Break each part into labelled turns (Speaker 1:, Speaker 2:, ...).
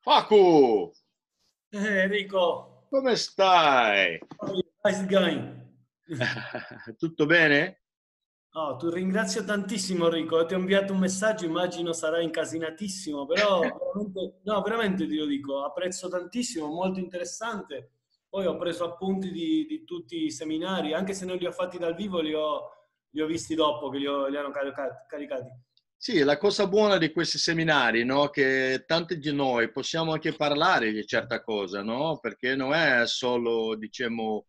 Speaker 1: Paco,
Speaker 2: Enrico,
Speaker 1: come stai?
Speaker 2: how's it going?
Speaker 1: Tutto bene?
Speaker 2: Oh, ti ringrazio tantissimo Enrico, ti ho inviato un messaggio, immagino sarà incasinatissimo, però veramente, no, veramente te lo dico, apprezzo tantissimo, molto interessante. Poi ho preso appunti di tutti i seminari, anche se non li ho fatti dal vivo, li ho visti dopo che li hanno caricati.
Speaker 1: Sì, la cosa buona di questi seminari, no? Che tanti di noi possiamo anche parlare di certa cosa, no? Perché non è solo, diciamo,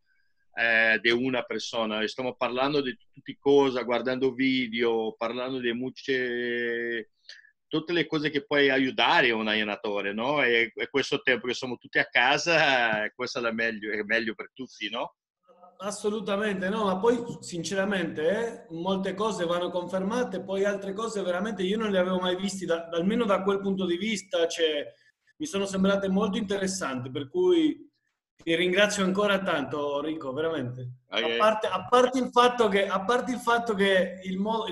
Speaker 1: di una persona, stiamo parlando di tutte cose, guardando video, parlando di mucce, tutte le cose che puoi aiutare un allenatore, no? E questo tempo che siamo tutti a casa, questo è meglio per tutti, no?
Speaker 2: Assolutamente no, ma poi sinceramente molte cose vanno confermate, poi altre cose veramente io non le avevo mai viste, almeno da quel punto di vista, cioè, mi sono sembrate molto interessanti, per cui ti ringrazio ancora tanto Rico, veramente.
Speaker 1: Ok.
Speaker 2: A parte il fatto che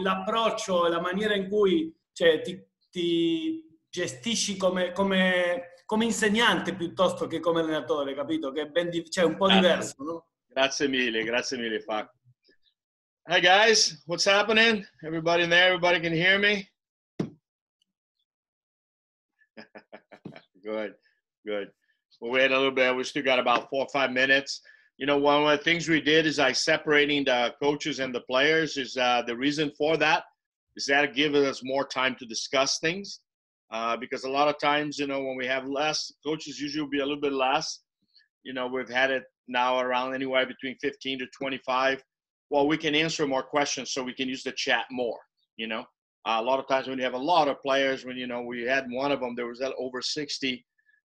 Speaker 2: l'approccio e la maniera in cui cioè, ti gestisci come insegnante piuttosto che come allenatore, capito? Che è cioè, un po'
Speaker 1: Grazie.
Speaker 2: diverso, no?
Speaker 1: Grazie mille, Fac. Hi guys, what's happening? Everybody in there? Everybody can hear me? Good, good. We'll wait a little bit. We still got about 4 or 5 minutes. You know, one of the things we did is separating the coaches and the players. Is the reason for that is that it gives us more time to discuss things. Because a lot of times, you know, when we have less coaches, usually will be a little bit less. You know, we've had it now around anywhere between 15 to 25. Well, we can answer more questions, so we can use the chat more. You know, a lot of times when you have a lot of players, when, you know, we had one of them, there was over 60.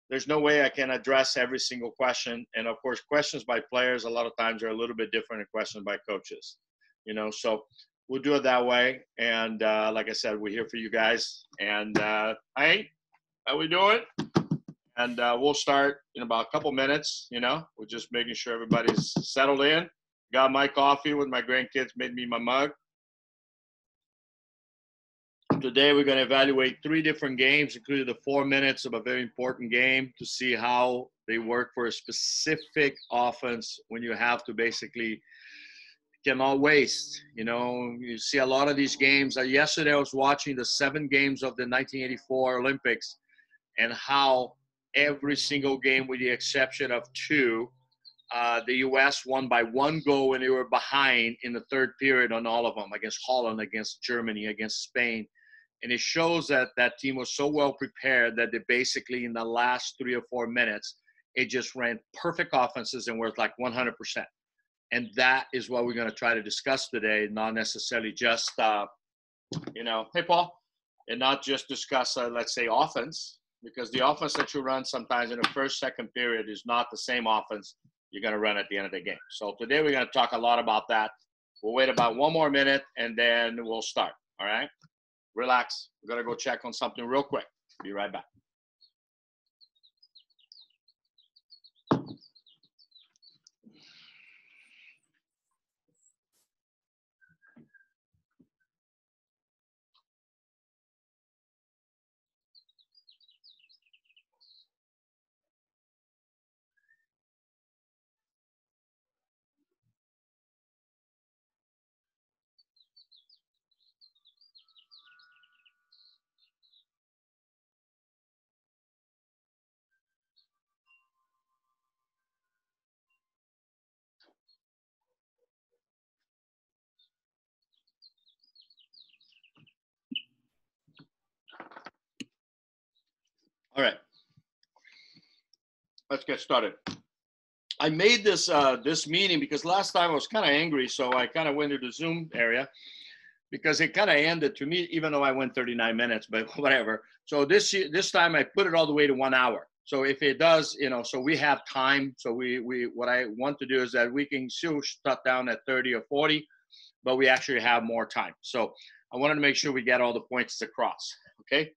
Speaker 1: There's no way I can address every single question. And of course, questions by players a lot of times are a little bit different than questions by coaches. You know, so we'll do it that way. And like I said, we're here for you guys. And hey, how we doing? And we'll start in about a couple minutes. You know, we're just making sure everybody's settled in. Got my coffee with my grandkids, made me my mug. Today we're going to evaluate 3 different games, including the 4 minutes of a very important game, to see how they work for a specific offense when you have to basically cannot waste. You know, you see a lot of these games. Yesterday I was watching the 7 games of the 1984 Olympics, and how every single game, with the exception of 2, the U.S. won by 1 goal, and they were behind in the 3rd period on all of them, against Holland, against Germany, against Spain. And it shows that that team was so well prepared that they basically, in the last 3 or 4 minutes, it just ran perfect offenses and were like 100%. And that is what we're going to try to discuss today, not necessarily just, you know, hey, Paul, and not just discuss, let's say, offense, because the offense that you run sometimes in the first, second period is not the same offense you're going to run at the end of the game. So today we're going to talk a lot about that. We'll wait about 1 more minute, and then we'll start, all right? Relax. We're going to go check on something real quick. Be right back. All right. Let's get started. I made this this meeting because last time I was kind of angry, so I kind of went to the Zoom area because it kind of ended to me, even though I went 39 minutes, but whatever. So this time I put it all the way to 1 hour. So if it does, you know, so we have time. So what I want to do is that we can still shut down at 30 or 40, but we actually have more time. So I wanted to make sure we get all the points across. Okay.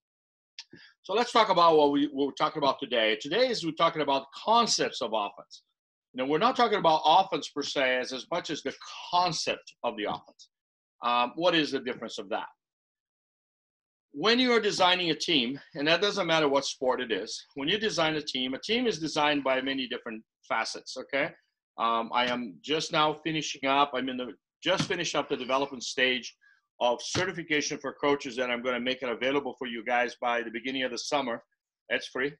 Speaker 1: So let's talk about what we're talking about today. Today is we're talking about concepts of offense. You know, we're not talking about offense per se as much as the concept of the offense. What is the difference of that? when you are designing a team, and that doesn't matter what sport it is, when you design a team is designed by many different facets, okay? I am just now finishing up, just finished up the development stage of certification for coaches, and I'm going to make it available for you guys by the beginning of the summer. It's free,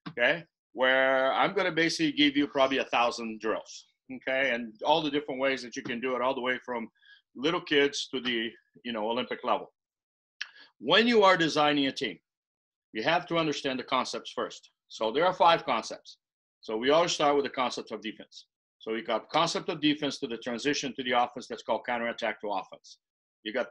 Speaker 1: okay? Where I'm going to basically give you probably 1,000 drills, okay? And all the different ways that you can do it, all the way from little kids to the, Olympic level. When you are designing a team, you have to understand the concepts first. So there are 5 concepts. So we always start with the concept of defense. So we got concept of defense to the transition to the offense, that's called counterattack to offense. You got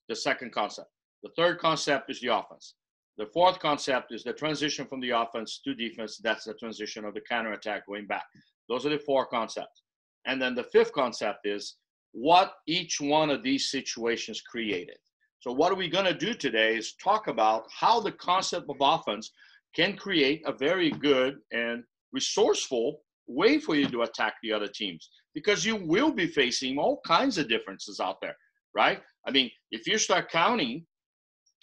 Speaker 1: the second concept. The third concept is the offense. The fourth concept is the transition from the offense to defense. That's the transition of the counterattack going back. Those are the 4 concepts. And then the 5th concept is what each one of these situations created. So what are we going to do today is talk about how the concept of offense can create a very good and resourceful way for you to attack the other teams, because you will be facing all kinds of differences out there, right? I mean, if you start counting,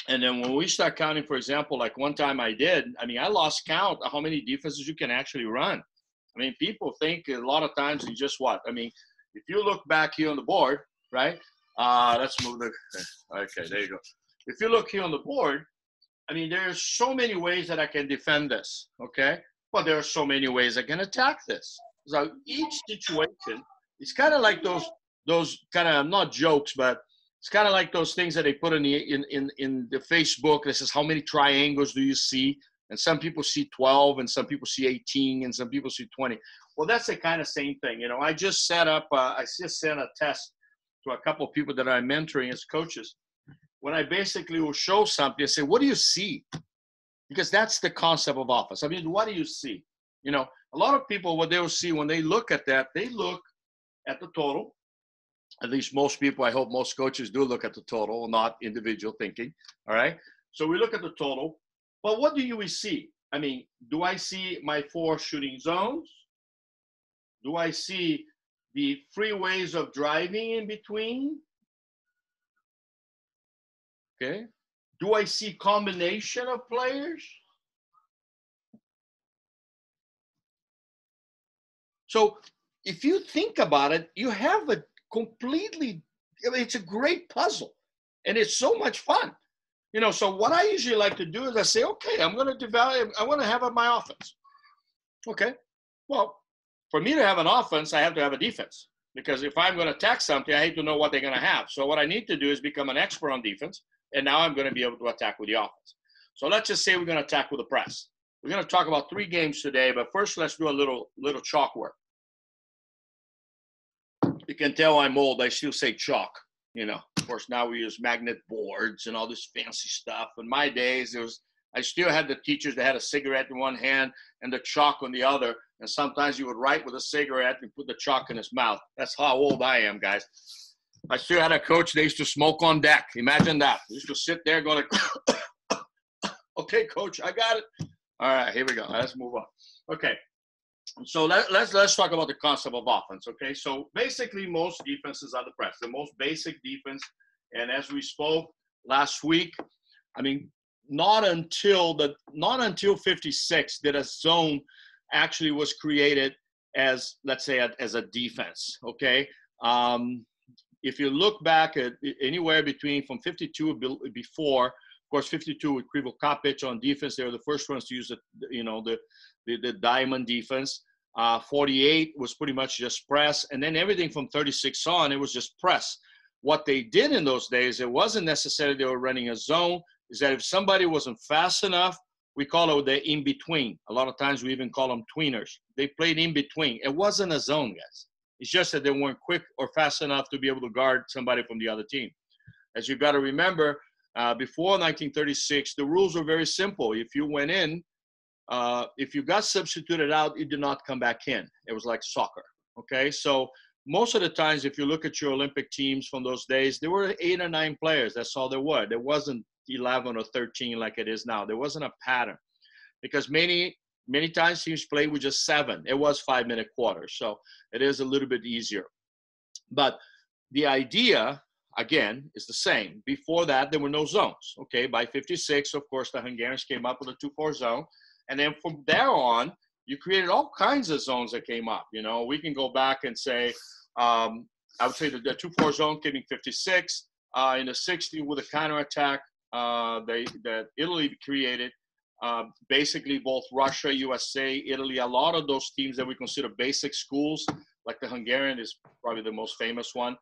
Speaker 1: and then when we start counting, for example, like one time I lost count of how many defenses you can actually run. I mean, people think a lot of times you just if you look back here on the board, right? Let's move okay, there you go. If you look here on the board, there's so many ways that I can defend this, okay? But there are so many ways I can attack this. So each situation, it's kind of like those kind of, not jokes, but it's kind of like those things that they put in the Facebook that says, how many triangles do you see? And some people see 12, and some people see 18, and some people see 20. Well, that's the kind of same thing. I just sent a test to a couple of people that I'm mentoring as coaches. When I basically will show something, I say, what do you see? Because that's the concept of offense. What do you see? A lot of people, what they will see when they look at that, they look at the total. At least most people, I hope most coaches do look at the total, not individual thinking, all right? So we look at the total, but what do we see? Do I see my 4 shooting zones? Do I see the free ways of driving in between? Okay. Do I see combination of players? So if you think about it, you have a completely, it's a great puzzle, and it's so much fun. So what I usually like to do is I say, okay, I want to have my offense. Okay. Well, for me to have an offense, I have to have a defense, because if I'm going to attack something, I hate to know what they're going to have. So what I need to do is become an expert on defense, and now I'm going to be able to attack with the offense. So let's just say we're going to attack with the press. We're going to talk about 3 games today, but first let's do a little chalk work. You can tell I'm old. I still say chalk. Of course, now we use magnet boards and all this fancy stuff. In my days, I still had the teachers that had a cigarette in one hand and the chalk on the other. And sometimes you would write with a cigarette and put the chalk in his mouth. That's how old I am, guys. I still had a coach, they used to smoke on deck. Imagine that. They used to sit there going like, okay, coach, I got it. All right, here we go. Let's move on. Okay. So let's talk about the concept of offense, okay? So basically most defenses are the press, the most basic defense. And as we spoke last week, not until 56 did a zone actually was created as, let's say, as a defense, okay? If you look back at anywhere between from 52 before, of course, 52 with Krivo Kapic on defense, they were the first ones to use the diamond defense. 48 was pretty much just press, and then everything from 36 on, it was just press. What they did in those days, it wasn't necessarily they were running a zone, is that if somebody wasn't fast enough, we call it the in-between. A lot of times we even call them tweeners. They played in between. It wasn't a zone, guys. It's just that they weren't quick or fast enough to be able to guard somebody from the other team. As you got to remember, before 1936, the rules were very simple. If you went in, if you got substituted out, you did not come back in. It was like soccer, okay? So most of the times, if you look at your Olympic teams from those days, there were 8 or 9 players. That's all there were. There wasn't 11 or 13 like it is now. There wasn't a pattern, because many times teams played with just 7. It was 5-minute quarters, so it is a little bit easier. But the idea again, is the same. Before that, there were no zones. Okay, by 56, of course, the Hungarians came up with a 2-4 zone. And then from there on, you created all kinds of zones that came up. You know, we can go back and say, I would say that the 2-4 zone came in 56. In the 60s, with a counterattack, that Italy created, basically both Russia, USA, Italy, a lot of those teams that we consider basic schools, like the Hungarian is probably the most famous one.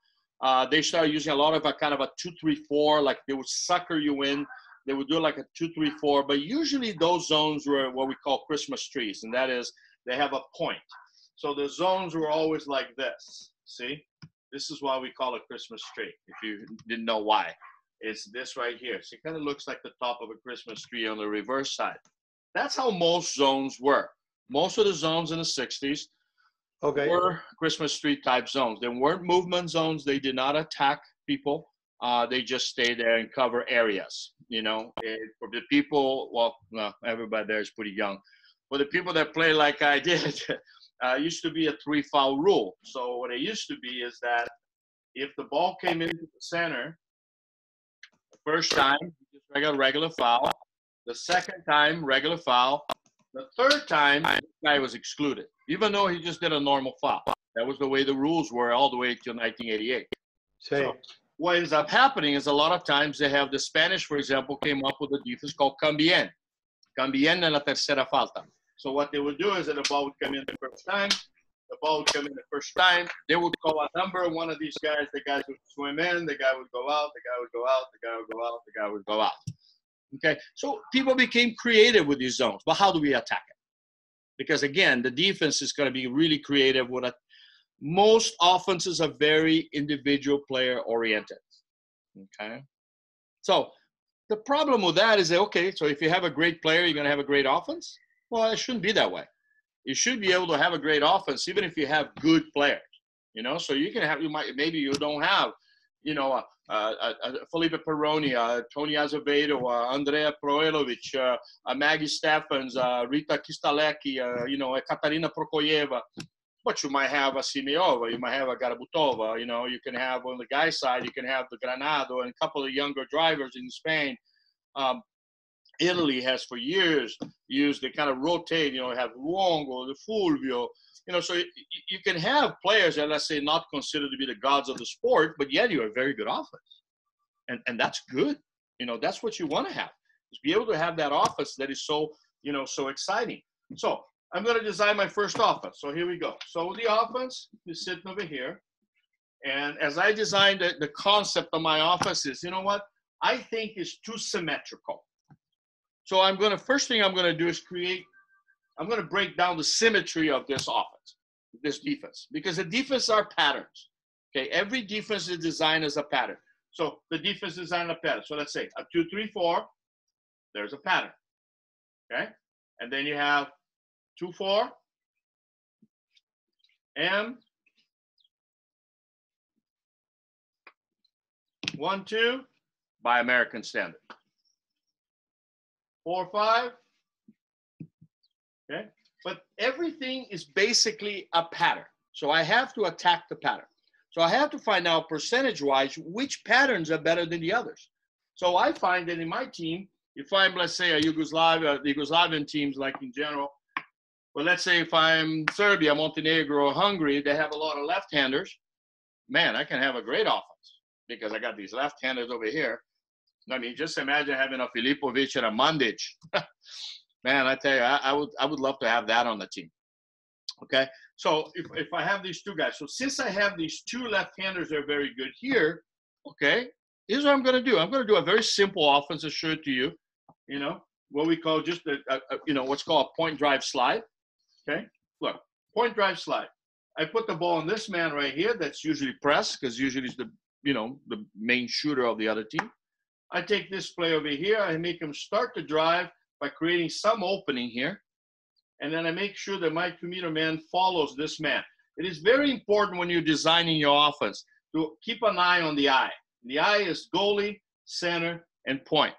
Speaker 1: They started using a lot of a kind of a 2-3-4, like they would sucker you in. They would do like a 2-3-4, but usually those zones were what we call Christmas trees, and that is they have a point. So the zones were always like this. See, this is why we call it Christmas tree. If you didn't know why, it's this right here. So it kind of looks like the top of a Christmas tree on the reverse side. That's how most zones were. Most of the zones in the 60s were Christmas tree type zones. They weren't movement zones. They did not attack people. They just stay there and cover areas. You know, for the people, well, everybody there is pretty young. For the people that play like I did, used to be a 3-foul rule. So what it used to be is that if the ball came into the center, the first time, you just got a regular foul. The second time, regular foul. The third time, the guy was excluded, even though he just did a normal foul. That was the way the rules were all the way till 1988. So what ends up happening is a lot of times they have the Spanish, for example, came up with a defense called cambien. Cambien en la tercera falta. So what they would do is that the ball would come in the first time. The ball would come in the first time. They would call a number. One of these guys, the guys would swim in. The guy would go out. The guy would go out. The guy would go out. The guy would go out. Okay, so people became creative with these zones. But how do we attack it? Because again, the defense is going to be really creative with it. Most offenses are very individual player oriented. Okay, so the problem with that is that, okay, so if you have a great player, you're going to have a great offense. Well, it shouldn't be that way. You should be able to have a great offense even if you have good players. You know, so you can have, maybe you don't have, you know, Felipe Peroni, Tony Azevedo, Andrea Proelovic, Maggie Steffens, Rita Kistalecki, you know, Katarina Prokoyeva. But you might have a Simeova, you might have a Garabutova, you know, you can have on the guy's side, you can have the Granado and a couple of younger drivers in Spain. Italy has for years used, they kind of rotate, you know, have Luongo, the Fulvio, you know, so you can have players that, let's say, not considered to be the gods of the sport, but yet you're a very good offense. And that's good. You know, that's what you want to have, is be able to have that offense that is so, you know, so exciting. So I'm going to design my first offense. So here we go. So the offense is sitting over here. And as I designed the concept of my offense is, you know what? I think is too symmetrical. So first thing I'm going to do is I'm going to break down the symmetry of this offense, this defense, because the defense are patterns. Okay, every defense is designed as a pattern. So the defense is designed a pattern. So let's say a 2-3-4, there's a pattern. Okay, and then you have 2-4, M, 1-2 by American standard. 4-5. Okay, but everything is basically a pattern. So I have to attack the pattern. So I have to find out percentage-wise which patterns are better than the others. So I find that in my team, if I'm, let's say, the Yugoslavian teams, like in general, but let's say if I'm Serbia, Montenegro, or Hungary, they have a lot of left-handers. Man, I can have a great offense because I got these left-handers over here. I mean, just imagine having a Filipovic and a Mandic. Man, I tell you, I would love to have that on the team. Okay, so if I have these two guys, so since I have these two left-handers that are very good here, okay, here's what I'm going to do. I'm going to do a very simple offense to show it to you. You know, what we call just you know, what's called a point drive slide. Okay, look, point drive slide. I put the ball on this man right here. That's usually press because usually it's the, you know, the main shooter of the other team. I take this play over here. I make him start the drive by creating some opening here. And then I make sure that my 2-meter man follows this man. It is very important when you're designing your offense to keep an eye on the eye. The eye is goalie, center, and point.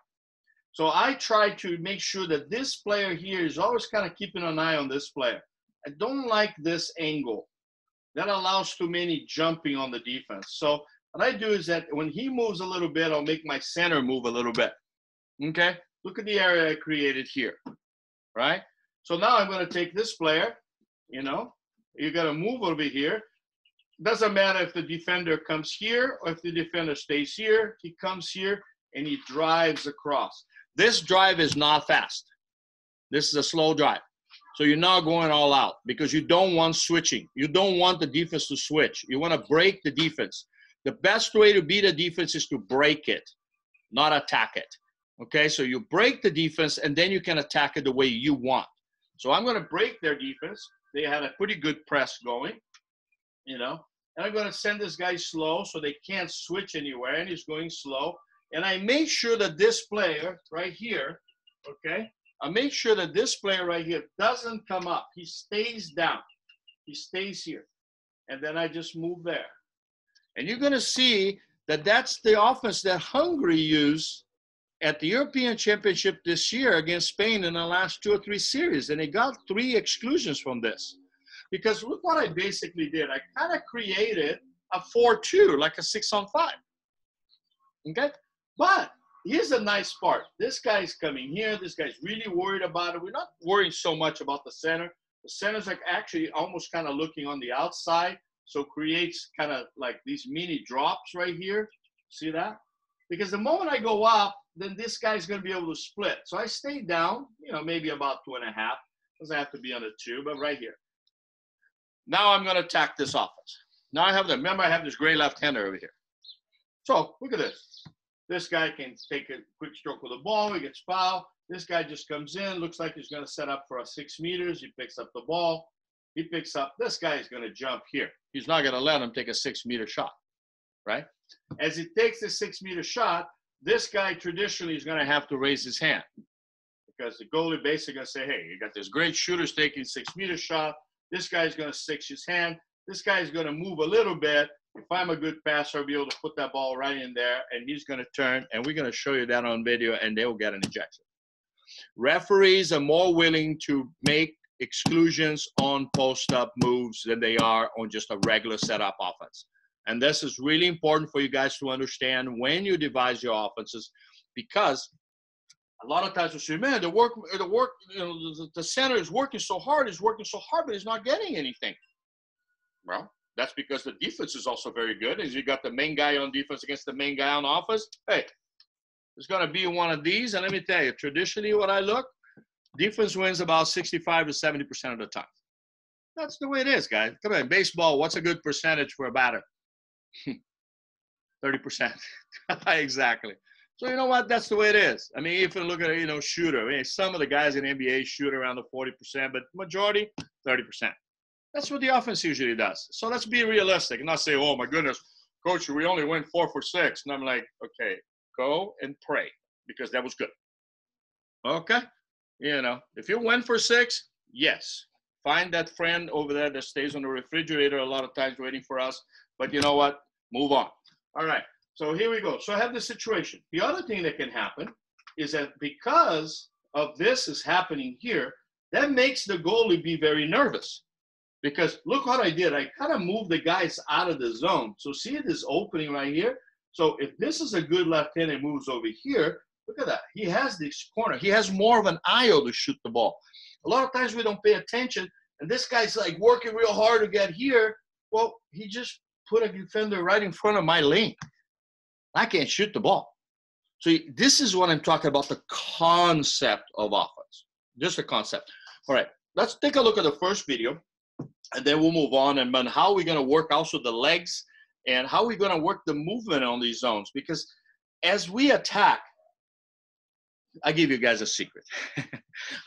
Speaker 1: So I try to make sure that this player here is always kind of keeping an eye on this player. I don't like this angle. That allows too many jumping on the defense. So what I do is that when he moves a little bit, I'll make my center move a little bit. Okay? Look at the area I created here, right? So now I'm going to take this player, you know, you're going to move over here. Doesn't matter if the defender comes here or if the defender stays here. He comes here and he drives across. This drive is not fast. This is a slow drive. So you're not going all out because you don't want switching. You don't want the defense to switch. You want to break the defense. The best way to beat a defense is to break it, not attack it. Okay, so you break the defense and then you can attack it the way you want. So I'm going to break their defense. They had a pretty good press going, you know. And I'm going to send this guy slow so they can't switch anywhere, and he's going slow. And I make sure that this player right here, okay, I make sure that this player right here doesn't come up. He stays down. He stays here. And then I just move there. And you're going to see that that's the offense that Hungary used at the European Championship this year against Spain in the last 2 or 3 series. And they got 3 exclusions from this. Because look what I basically did. I kind of created a 4-2, like a 6-on-5. Okay? But here's a nice part. This guy's coming here. This guy's really worried about it. We're not worrying so much about the center. The center's like actually almost kind of looking on the outside. So creates kind of like these mini drops right here. See that? Because the moment I go up, then this guy's going to be able to split. So I stay down, you know, maybe about 2.5. Doesn't have to be on the 2, but right here. Now I'm going to attack this offense. Now I have the, remember I have this great left-hander over here. So look at this. This guy can take a quick stroke with the ball. He gets fouled. This guy just comes in. Looks like he's going to set up for a 6 meters. He picks up the ball. He picks up. This guy is going to jump here. He's not going to let him take a 6-meter shot, right? As he takes the 6-meter shot, this guy traditionally is going to have to raise his hand because the goalie basically going to say, hey, you got this great shooter's taking 6-meter shot. This guy's going to stick his hand. This guy is going to move a little bit. If I'm a good passer, I'll be able to put that ball right in there, and he's going to turn, and we're going to show you that on video, and they will get an ejection. Referees are more willing to make exclusions on post-up moves than they are on just a regular setup offense. And this is really important for you guys to understand when you devise your offenses, because a lot of times we say, man, you know, the center is working so hard, but he's not getting anything. Well, that's because the defense is also very good. As you got the main guy on defense against the main guy on offense, hey, it's going to be one of these. And let me tell you, traditionally what I look, defense wins about 65 to 70% of the time. That's the way it is, guys. Come on, baseball, what's a good percentage for a batter? 30%. Exactly. So you know what? That's the way it is. I mean, if you look at, you know, shooter, I mean, some of the guys in the NBA shoot around the 40%, but majority, 30%. That's what the offense usually does. So let's be realistic and not say, oh, my goodness, coach, we only went 4 for 6. And I'm like, okay, go and pray because that was good. Okay? You know, if you went for 6, yes. Find that friend over there that stays on the refrigerator a lot of times waiting for us. But you know what? Move on. All right. So here we go. So I have this situation. The other thing that can happen is that because of this is happening here, that makes the goalie be very nervous. Because look what I did. I kind of moved the guys out of the zone. So see this opening right here? So if this is a good left-hander and moves over here, look at that. He has this corner. He has more of an IO to shoot the ball. A lot of times we don't pay attention, and this guy's like working real hard to get here. Well, he just put a defender right in front of my lane. I can't shoot the ball. So this is what I'm talking about, the concept of offense. Just the concept. All right, let's take a look at the first video, and then we'll move on. And how are we going to work also the legs, and how are we going to work the movement on these zones? Because as we attack, I'll give you guys a secret.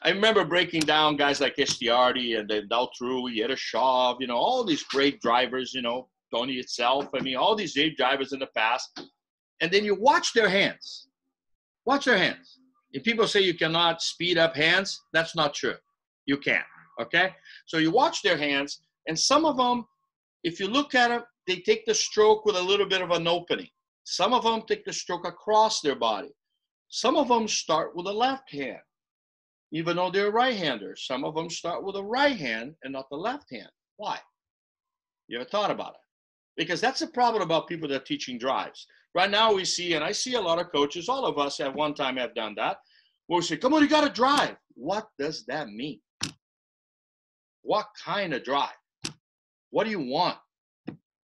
Speaker 1: I remember breaking down guys like Estiardi and then Daltrou, Yerashov, you know, all these great drivers, you know, Tony itself. I mean, all these great drivers in the past. And then you watch their hands. Watch their hands. If people say you cannot speed up hands, that's not true. You can, okay? So you watch their hands, and some of them, if you look at them, they take the stroke with a little bit of an opening. Some of them take the stroke across their body. Some of them start with a left hand, even though they're right-handers. Some of them start with a right hand and not the left hand. Why? You ever thought about it? Because that's the problem about people that are teaching drives. Right now we see, and I see a lot of coaches, all of us at one time have done that, where we say, come on, you got to drive. What does that mean? What kind of drive? What do you want?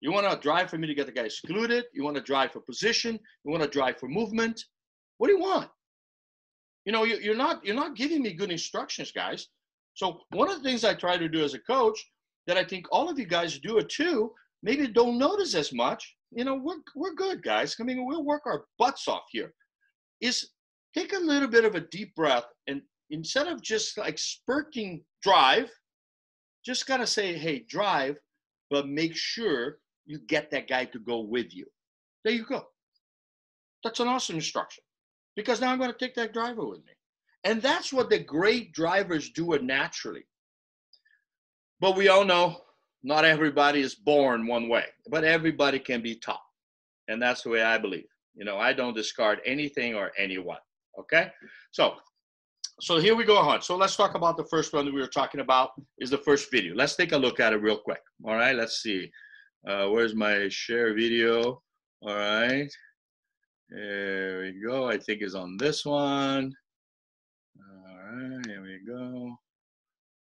Speaker 1: You want to drive for me to get the guy excluded? You want to drive for position? You want to drive for movement? What do you want? You know, you're not giving me good instructions, guys. So one of the things I try to do as a coach that I think all of you guys do it too, maybe don't notice as much, you know, we're good, guys. I mean, we'll work our butts off here, is take a little bit of a deep breath, and instead of just like spurting drive, just gotta say, hey, drive, but make sure you get that guy to go with you. There you go. That's an awesome instruction, because now I'm going to take that driver with me. And that's what the great drivers do it naturally. But we all know not everybody is born one way, but everybody can be taught. And that's the way I believe. You know, I don't discard anything or anyone. Okay? So here we go on. So let's talk about the first one that we were talking about, is the first video. Let's take a look at it real quick. All right, let's see. Where's my share video? All right. There we go. I think it's on this one. All right, here we go.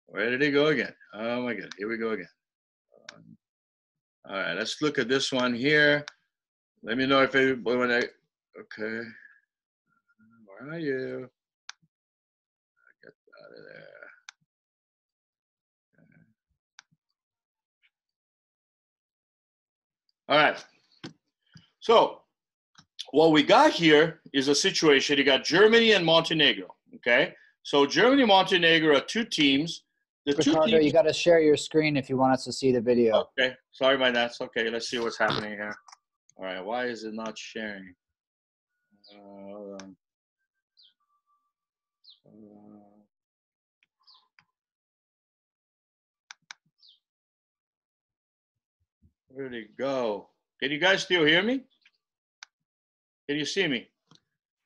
Speaker 1: Where did it go again? Oh my God, here we go again. All right, let's look at this one here. Let me know if anybody, okay. Where are you? Get out of there. Okay. All right. So what we got here is a situation. You got Germany and Montenegro. Okay. So Germany and Montenegro are two teams.
Speaker 3: Ricardo, you got to share your screen if you want us to see the video.
Speaker 1: Okay. Sorry about that. Okay. Let's see what's happening here. All right. Why is it not sharing? Hold on. Where did it go? Can you guys still hear me? Can you see me?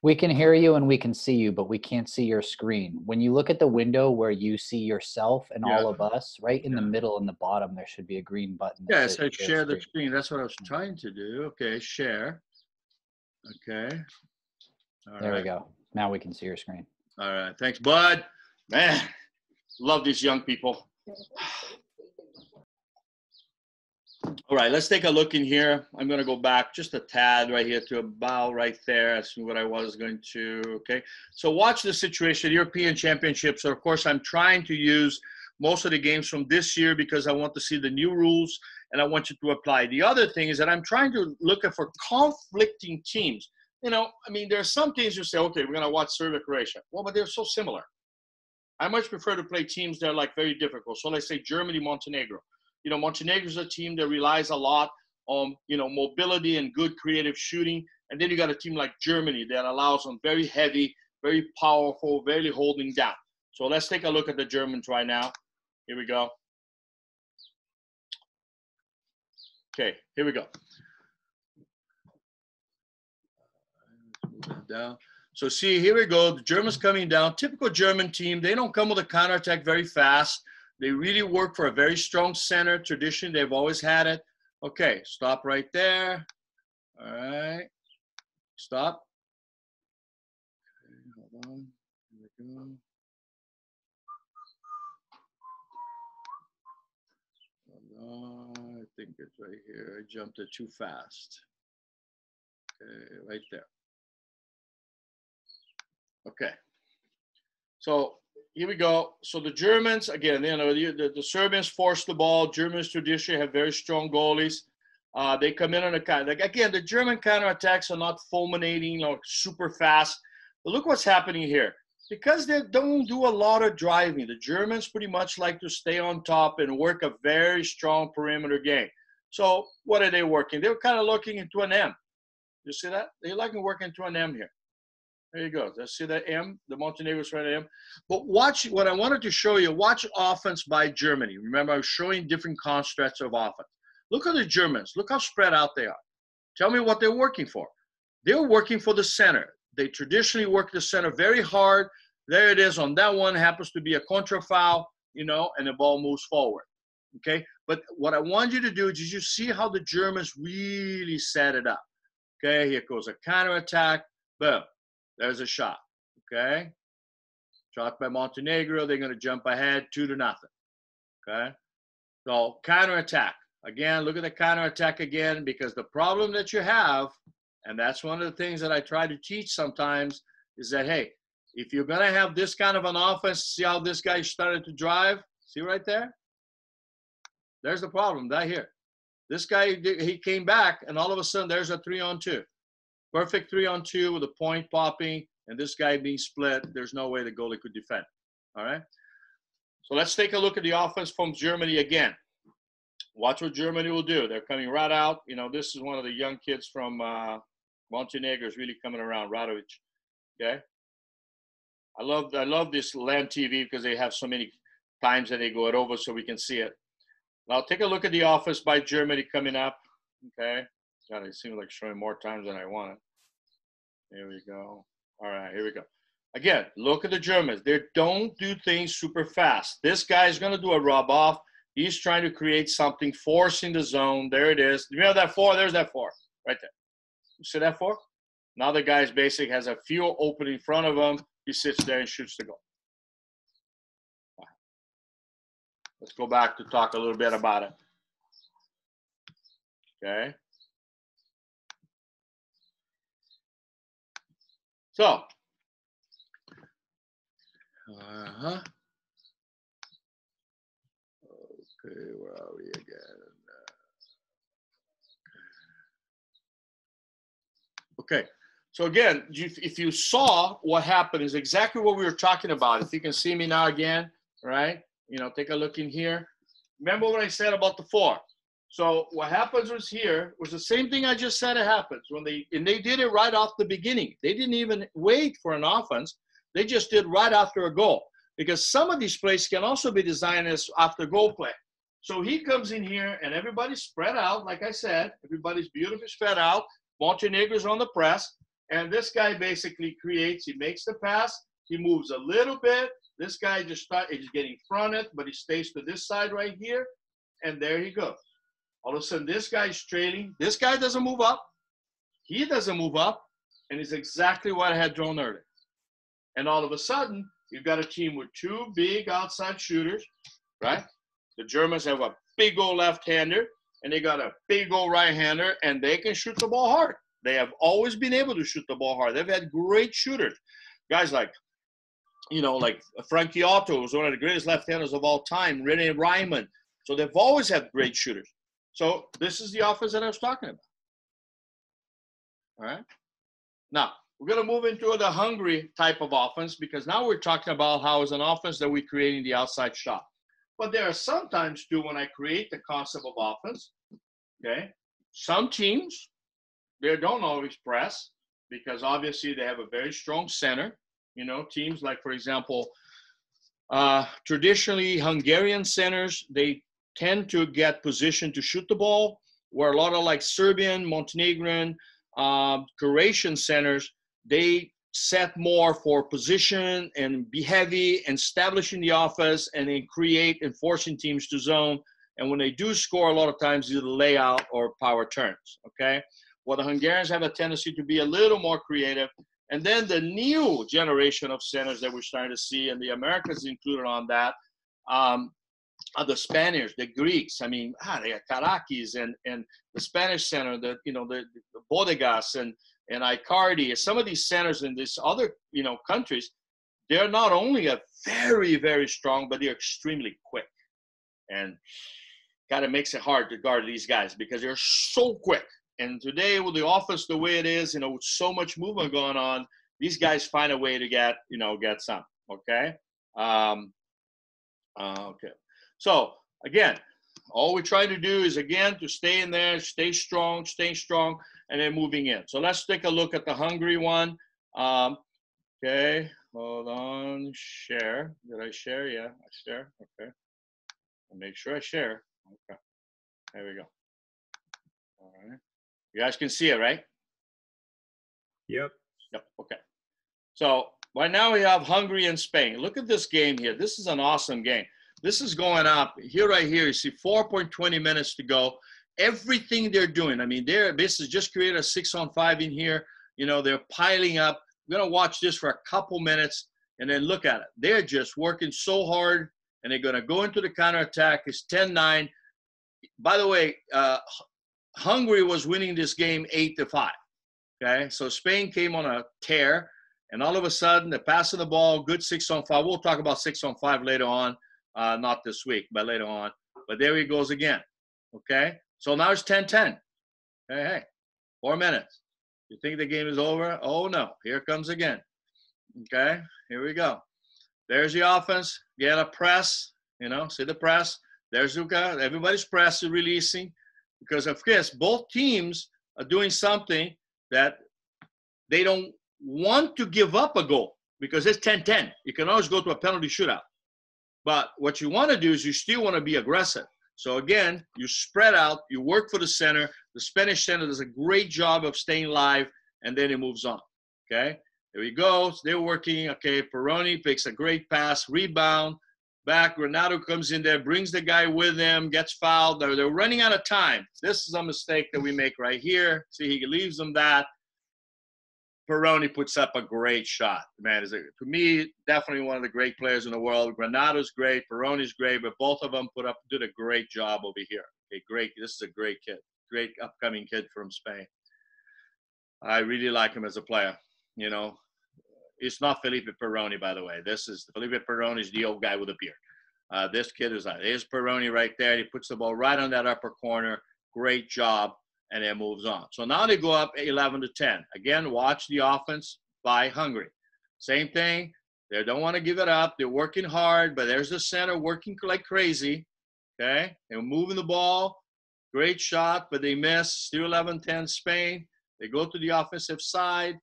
Speaker 3: We can hear you and we can see you, but we can't see your screen. When you look at the window where you see yourself and all of us, right in the middle and the bottom, there should be a green button.
Speaker 1: Yeah, so share the screen. That's what I was trying to do. Okay, share. Okay.
Speaker 3: All there we go. Now we can see your screen.
Speaker 1: All right. Thanks, bud. Man, love these young people. All right, let's take a look in here. I'm going to go back just a tad right here to about right there. That's what I was going to. Okay, so watch the situation, European Championships. So, of course, I'm trying to use most of the games from this year because I want to see the new rules and I want you to apply. The other thing is that I'm trying to look for conflicting teams. You know, I mean, there are some teams you say, okay, we're going to watch Serbia-Croatia. Well, but they're so similar. I much prefer to play teams that are like very difficult. So let's say Germany-Montenegro. You know, Montenegro is a team that relies a lot on, you know, mobility and good creative shooting. And then you got a team like Germany that allows them very heavy, very powerful, very holding down. So let's take a look at the Germans right now. Here we go. Okay, here we go. Down. So see, here we go. The Germans coming down. Typical German team. They don't come with a counterattack very fast. They really work for a very strong center tradition. They've always had it. Okay, stop right there. All right. Stop. Okay, hold on. Here we go. Hold on. I think it's right here. I jumped it too fast. Okay, right there. Okay. So here we go. So the Germans, again, you know, the Serbians force the ball. Germans traditionally have very strong goalies. They come in on a counter. Like, again, the German counterattacks are not fulminating or super fast. But look what's happening here. Because they don't do a lot of driving, the Germans pretty much like to stay on top and work a very strong perimeter game. So what are they working? They're kind of looking into an M. You see that? They like to work into an M here. There you go. Let's see that M, the Montenegro's right at M. But watch, what I wanted to show you, watch offense by Germany. Remember, I was showing different constructs of offense. Look at the Germans. Look how spread out they are. Tell me what they're working for. They're working for the center. They traditionally work the center very hard. There it is. On that one, happens to be a contra foul, you know, and the ball moves forward. Okay, but what I want you to do is you see how the Germans really set it up. Okay, here goes a counterattack. Boom, there's a shot. Okay, shot by Montenegro. They're going to jump ahead 2-0. Okay, so counterattack. Again, look at the counterattack again, because the problem that you have, and that's one of the things that I try to teach sometimes, is that, hey, if you're going to have this kind of an offense, see how this guy started to drive? See right there? There's the problem right here. This guy, he came back, and all of a sudden, there's a 3-on-2. Perfect 3-on-2 with a point popping, and this guy being split. There's no way the goalie could defend. All right? So let's take a look at the offense from Germany again. Watch what Germany will do. They're coming right out. You know, this is one of the young kids from Montenegro is really coming around, Radovic. Okay? I love this LAN TV because they have so many times that they go it over so we can see it. Now take a look at the offense by Germany coming up. Okay. God, it seems like showing more times than I wanted. Here we go. All right, here we go. Again, look at the Germans. They don't do things super fast. This guy is going to do a rub off. He's trying to create something, forcing the zone. There it is. You know that 4? There's that 4 right there. You see that 4? Now the guy's basically has a field open in front of him. He sits there and shoots the goal. Let's go back to talk a little bit about it. Okay. So, okay, where are we again? Okay, so again, if you saw what happened is exactly what we were talking about. If you can see me now again, right? You know, take a look in here. Remember what I said about the 4. So what happens was here was the same thing I just said it happens. They did it right off the beginning. They didn't even wait for an offense. They just did right after a goal. Because some of these plays can also be designed as after goal play. So he comes in here and everybody's spread out, like I said. Everybody's beautifully spread out. Montenegro's on the press. And this guy basically creates, he makes the pass. He moves a little bit. This guy is getting fronted, but he stays to this side right here. And there he goes. All of a sudden, this guy's trailing. This guy doesn't move up. He doesn't move up. And it's exactly what I had drawn earlier. And all of a sudden, you've got a team with 2 big outside shooters, right? The Germans have a big old left-hander, and they got a big old right-hander, and they can shoot the ball hard. They have always been able to shoot the ball hard. They've had great shooters. Guys like, you know, like Frankie Otto was one of the greatest left-handers of all time, René Ryman. So they've always had great shooters. So this is the offense that I was talking about. All right. Now, we're going to move into the Hungary type of offense because now we're talking about how it's an offense that we're creating the outside shot. But there are sometimes, too, when I create the concept of offense, okay, some teams, they don't always press because obviously they have a very strong center. You know, teams like, for example, traditionally Hungarian centers, they tend to get positioned to shoot the ball, where a lot of like Serbian, Montenegrin, Croatian centers, they set more for position and be heavy, and establishing the offense, and then create and forcing teams to zone. And when they do score, a lot of times either layout or power turns, okay? Well, the Hungarians have a tendency to be a little more creative. And then the new generation of centers that we're starting to see, and the Americans included on that, are the Spaniards, the Greeks. I mean, they have Karakis and the Spanish center, the Bodegas and Icardi. Some of these centers in these other, countries, they're not only a very, very strong, but they're extremely quick. And kind of makes it hard to guard these guys because they're so quick. And today with the offense the way it is, with so much movement going on, these guys find a way to get some, okay? Okay. So, again, all we try to do is, again, to stay in there, stay strong, and then moving in. So let's take a look at the Hungary one. Okay, hold on, share. Did I share? Yeah, I share. Okay. I'll make sure I share. Okay, there we go. All right. You guys can see it, right?
Speaker 4: Yep.
Speaker 1: Yep, okay. So right now we have Hungary and Spain. Look at this game here. This is an awesome game. this is going up. Here, right here, you see 4.20 minutes to go. Everything they're doing, I mean, they're basically just created a 6-on-5 in here. You know, they're piling up. We're going to watch this for a couple minutes and then look at it. They're just working so hard, and they're going to go into the counterattack. It's 10-9. By the way, Hungary was winning this game 8-5. Okay, so Spain came on a tear, and all of a sudden they're passing the ball, good 6-on-5. We'll talk about 6-on-5 later on, not this week, but later on. But there he goes again. Okay, so now it's 10-10. Hey, 4 minutes. You think the game is over? Oh no, here it comes again. Okay, here we go. There's the offense. Get a press. You know, see the press. There's Luka. Everybody's press is releasing because, of course, both teams are doing something that they don't want to give up a goal because it's 10-10. You can always go to a penalty shootout. But what you want to do is you still want to be aggressive. So, again, you spread out. You work for the center. The Spanish center does a great job of staying live, and then it moves on. Okay? There he goes. They're working. Okay, Perrone makes a great pass. Rebound. Back. Renato comes in there, brings the guy with him, gets fouled. They're running out of time. This is a mistake that we make right here. See, he leaves them that. Perrone puts up a great shot. Man, to me, definitely one of the great players in the world. Granato's great. Perrone's great, but both of them did a great job over here. Okay, great. This is a great kid. Great upcoming kid from Spain. I really like him as a player. You know, it's not Felipe Perrone, by the way. Felipe Perrone is the old guy with a beard. This kid is like, there's Perrone right there. He puts the ball right on that upper corner. Great job. And then moves on. So now they go up 11-10. Again, watch the offense by Hungary. Same thing. They don't want to give it up. They're working hard, but there's the center working like crazy. Okay? They're moving the ball. Great shot, but they miss. Still 11-10 Spain. They go to the offensive side.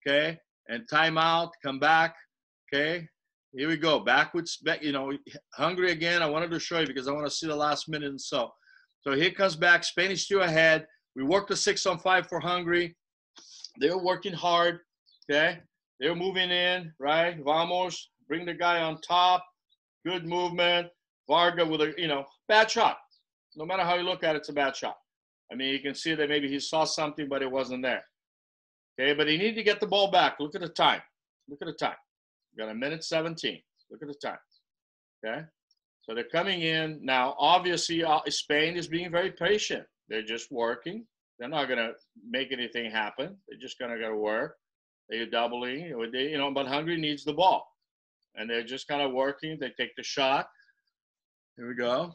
Speaker 1: Okay? And timeout. Come back. Okay? Here we go. Backwards. You know, Hungary again. I wanted to show you because I want to see the last minute and so. So here comes back. Spain is still ahead. We worked the 6-on-5 for Hungary. They're working hard, okay? They're moving in, right? Vamos, bring the guy on top. Good movement. Varga with a, bad shot. No matter how you look at it, it's a bad shot. I mean, you can see that maybe he saw something, but it wasn't there. Okay, but he needed to get the ball back. Look at the time. Look at the time. We got 1:17. Look at the time, okay? So they're coming in. Now, obviously, Spain is being very patient. They're just working. They're not going to make anything happen. They're just going to go to work. They're doubling. But Hungary needs the ball. And they're just kind of working. They take the shot. Here we go.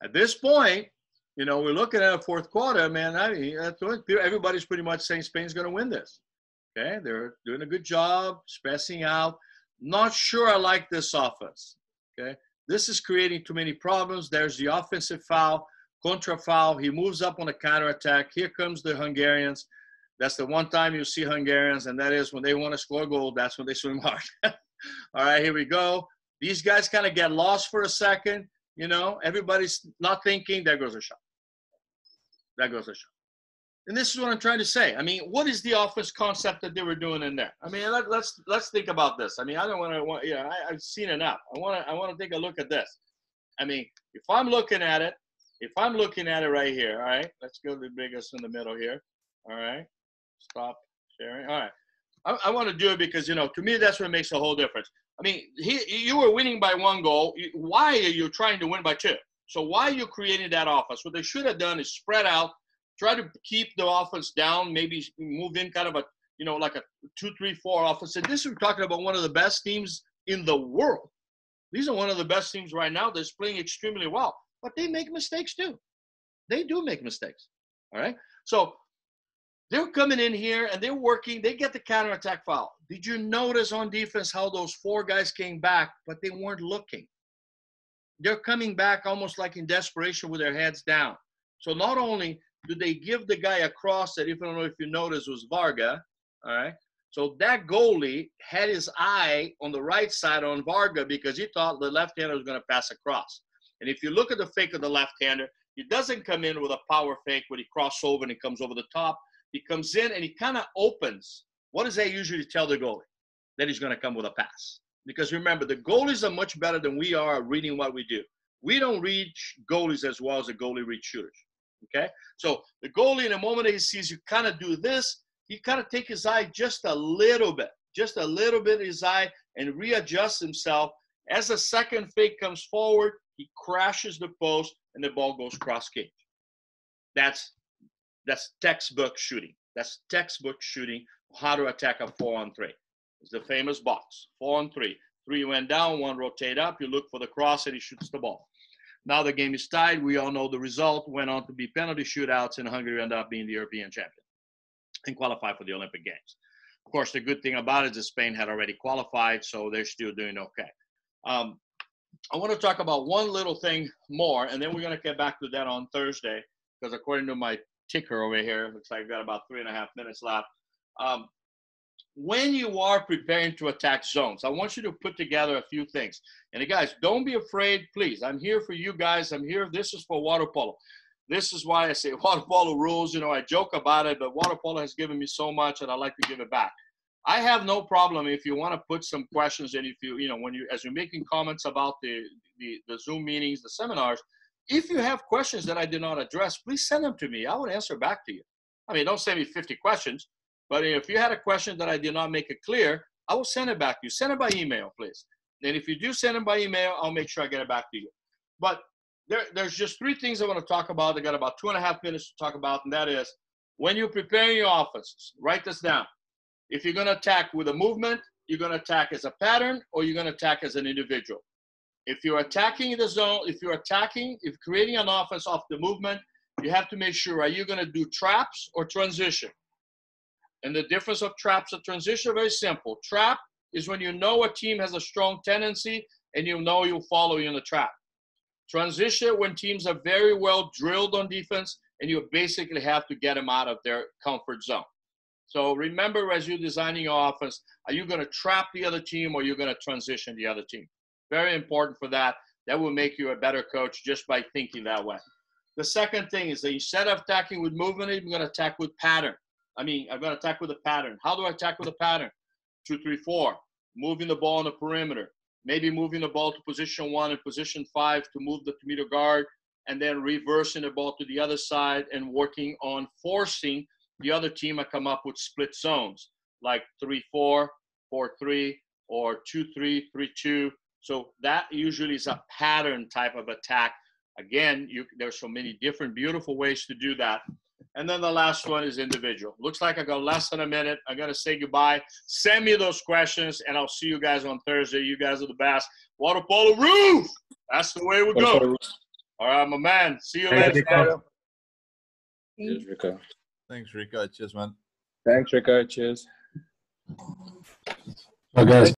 Speaker 1: At this point, we're looking at a fourth quarter, man. Everybody's pretty much saying Spain's going to win this. Okay? They're doing a good job, stressing out. Not sure I like this offense. Okay? This is creating too many problems. There's the offensive foul. Contra foul, he moves up on a counterattack. Here comes the Hungarians. That's the one time you see Hungarians, and that is when they want to score a goal, that's when they swim hard. All right, here we go. These guys kind of get lost for a second. Everybody's not thinking. There goes a shot. That goes a shot. And this is what I'm trying to say. I mean, what is the offense concept that they were doing in there? I mean, let's think about this. I mean, I don't want to. I've seen enough. I want to take a look at this. I mean, if I'm looking at it right here, all right, let's go to the biggest in the middle here. All right, stop sharing. All right, I want to do it because, to me, that's what makes a whole difference. I mean, you were winning by 1 goal. Why are you trying to win by 2? So why are you creating that offense? What they should have done is spread out, try to keep the offense down, maybe move in kind of a, like a 2-3-4 offense. And this, we're talking about one of the best teams in the world. These are one of the best teams right now that's playing extremely well. But they make mistakes too. They do make mistakes. All right. So they're coming in here and they're working. They get the counterattack foul. Did you notice on defense how those 4 guys came back, but they weren't looking? They're coming back almost like in desperation with their heads down. So not only do they give the guy a cross that, if I don't know if you noticed, was Varga. All right. So that goalie had his eye on the right side on Varga because he thought the left-hander was going to pass across. And if you look at the fake of the left-hander, he doesn't come in with a power fake where he crosses over and he comes over the top. He comes in and he kind of opens. What does that usually tell the goalie? That he's going to come with a pass. Because remember, the goalies are much better than we are at reading what we do. We don't read goalies as well as the goalie reads shooters. Okay? So the goalie, in the moment that he sees you kind of do this, he kind of take his eye just a little bit his eye, and readjusts himself. As the second fake comes forward, he crashes the post, and the ball goes cross cage. That's textbook shooting. That's textbook shooting, how to attack a 4-on-3. It's the famous box, 4-on-3. 3 went down, 1 rotate up, you look for the cross, and he shoots the ball. Now the game is tied. We all know the result. Went on to be penalty shootouts, and Hungary ended up being the European champion and qualified for the Olympic Games. Of course, the good thing about it is that Spain had already qualified, so they're still doing okay. I want to talk about one little thing more, and then we're going to get back to that on Thursday, because according to my ticker over here, looks like I've got about 3.5 minutes left. When you are preparing to attack zones, I want you to put together a few things. And guys, don't be afraid, please. I'm here for you guys. I'm here. This is for water polo. This is why I say water polo rules. You know, I joke about it, but water polo has given me so much, and I like to give it back. I have no problem if you want to put some questions, and if you know, as you're making comments about the Zoom meetings, the seminars, if you have questions that I did not address, please send them to me. I will answer back to you. I mean, don't send me 50 questions, but if you had a question that I did not make it clear, I will send it back to you. Send it by email, please. And if you do send it by email, I'll make sure I get it back to you. But there's just 3 things I want to talk about. I got about 2.5 minutes to talk about, and that is when you're preparing your offenses, write this down. If you're going to attack with a movement, you're going to attack as a pattern, or you're going to attack as an individual. If you're attacking the zone, if creating an offense off the movement, you have to make sure, are you going to do traps or transition? And the difference of traps and transition are very simple. Trap is when you know a team has a strong tendency and you know you'll follow you in the trap. Transition when teams are very well drilled on defense and you basically have to get them out of their comfort zone. So remember, as you're designing your offense, are you going to trap the other team or you're going to transition the other team? Very important for that. That will make you a better coach just by thinking that way. The second thing is that instead of attacking with movement, I'm going to attack with pattern. I'm going to attack with a pattern. How do I attack with a pattern? 2-3-4, moving the ball on the perimeter. Maybe moving the ball to position 1 and position 5 to move to meet a guard, and then reversing the ball to the other side and working on forcing the other team to come up with split zones like 3-4, 4-3, or 2-3, 3-2. So that usually is a pattern type of attack. Again, there's so many different beautiful ways to do that. And then the last one is individual. Looks like I got less than a minute. I'm going to say goodbye. Send me those questions, and I'll see you guys on Thursday. You guys are the best. Water polo roof! That's the way we go. All right, my man. See you later.
Speaker 5: Cheers, Rico.
Speaker 6: Thanks, Rico. Cheers, man.
Speaker 5: Thanks, Rico. Cheers.
Speaker 7: Bye, guys.